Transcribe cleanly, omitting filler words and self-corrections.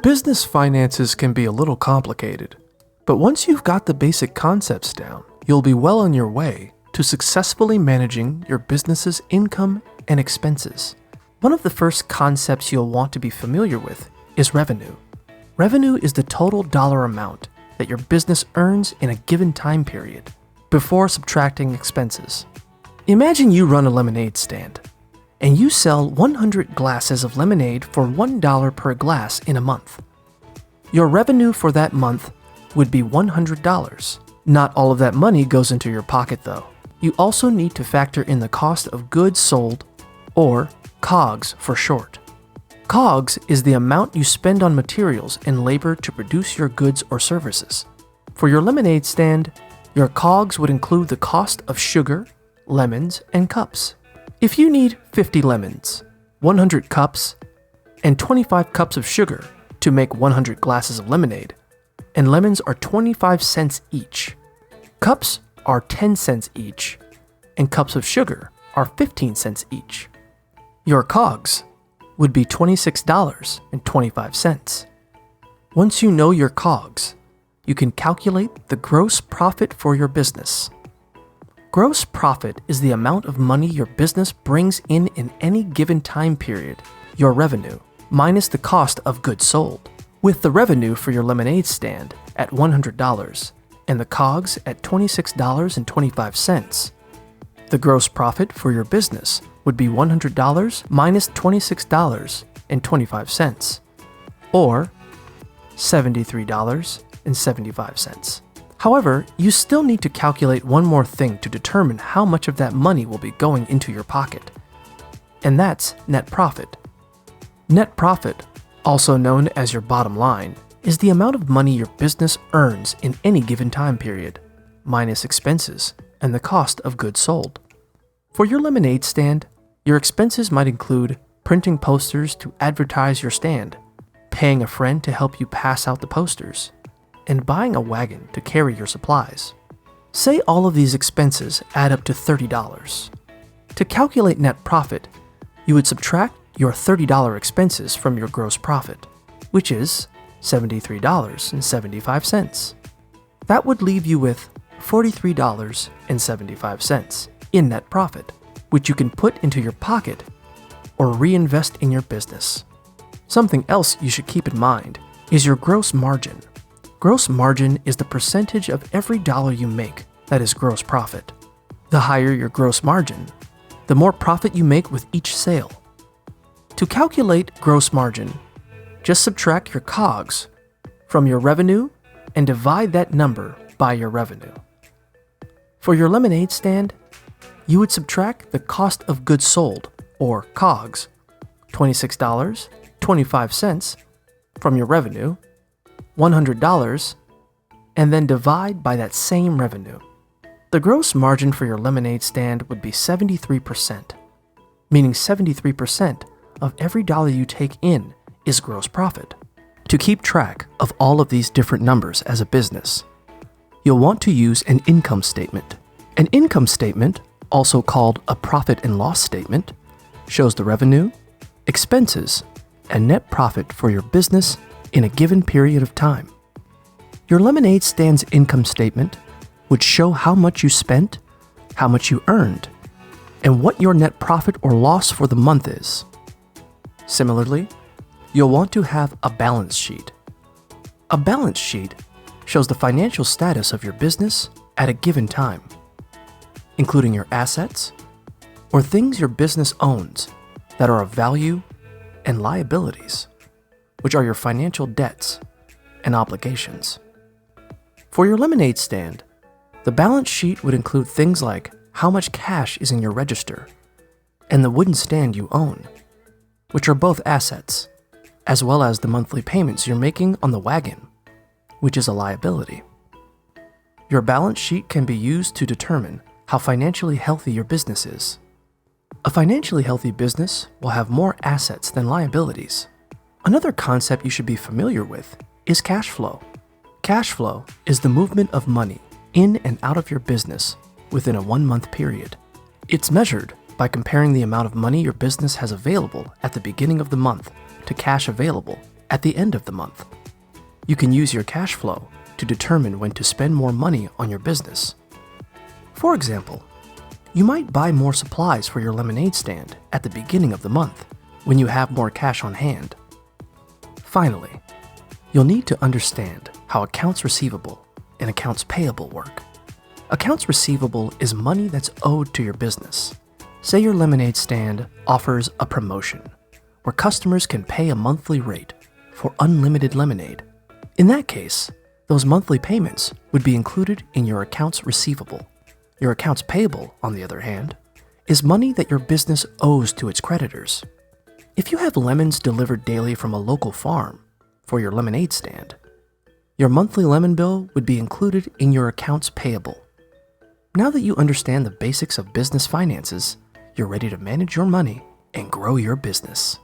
Business finances can be a little complicated, but once you've got the basic concepts down, you'll be well on your way to successfully managing your business's income and expenses. One of the first concepts you'll want to be familiar with is revenue. Revenue is the total dollar amount that your business earns in a given time period before subtracting expenses. Imagine you run a lemonade stand and you sell 100 glasses of lemonade for $1 per glass in a month. Your revenue for that month would be $100. Not all of that money goes into your pocket though. You also need to factor in the cost of goods sold, or COGS for short. COGS is the amount you spend on materials and labor to produce your goods or services. For your lemonade stand, your COGS would include the cost of sugar, lemons, and cups. If you need 50 lemons, 100 cups, and 25 cups of sugar to make 100 glasses of lemonade, and lemons are 25 cents each, cups are 10 cents each, and cups of sugar are 15 cents each, your COGS would be $26.25. Once you know your COGS, you can calculate the gross profit for your business. Gross profit is the amount of money your business brings in any given time period, your revenue, minus the cost of goods sold. With the revenue for your lemonade stand at $100 and the COGS at $26.25, the gross profit for your business would be $100 minus $26.25, or $73.75. However, you still need to calculate one more thing to determine how much of that money will be going into your pocket, and that's net profit. Net profit, also known as your bottom line, is the amount of money your business earns in any given time period, minus expenses and the cost of goods sold. For your lemonade stand, your expenses might include printing posters to advertise your stand, paying a friend to help you pass out the posters, and buying a wagon to carry your supplies. Say all of these expenses add up to $30. To calculate net profit, you would subtract your $30 expenses from your gross profit, which is $73.75. That would leave you with $43.75 in net profit, which you can put into your pocket or reinvest in your business. Something else you should keep in mind is your gross margin. Gross margin is the percentage of every dollar you make that is gross profit. The higher your gross margin, the more profit you make with each sale. To calculate gross margin, just subtract your COGS from your revenue and divide that number by your revenue. For your lemonade stand, you would subtract the cost of goods sold, or COGS, $26.25 from your revenue, $100, and then divide by that same revenue. The gross margin for your lemonade stand would be 73%, meaning 73% of every dollar you take in is gross profit. To keep track of all of these different numbers as a business, you'll want to use an income statement. An income statement, also called a profit and loss statement, shows the revenue, expenses, and net profit for your business in a given period of time. Your lemonade stand's income statement would show how much you spent, how much you earned, and what your net profit or loss for the month is. Similarly, you'll want to have a balance sheet. A balance sheet shows the financial status of your business at a given time, including your assets or things your business owns that are of value, and liabilities, which are your financial debts and obligations. For your lemonade stand, the balance sheet would include things like how much cash is in your register and the wooden stand you own, which are both assets, as well as the monthly payments you're making on the wagon, which is a liability. Your balance sheet can be used to determine how financially healthy your business is. A financially healthy business will have more assets than liabilities. Another concept you should be familiar with is cash flow. Cash flow is the movement of money in and out of your business within a 1-month period. It's measured by comparing the amount of money your business has available at the beginning of the month to cash available at the end of the month. You can use your cash flow to determine when to spend more money on your business. For example, you might buy more supplies for your lemonade stand at the beginning of the month when you have more cash on hand. Finally, you'll need to understand how accounts receivable and accounts payable work. Accounts receivable is money that's owed to your business. Say your lemonade stand offers a promotion where customers can pay a monthly rate for unlimited lemonade. In that case, those monthly payments would be included in your accounts receivable. Your accounts payable, on the other hand, is money that your business owes to its creditors. If you have lemons delivered daily from a local farm for your lemonade stand, your monthly lemon bill would be included in your accounts payable. Now that you understand the basics of business finances, you're ready to manage your money and grow your business.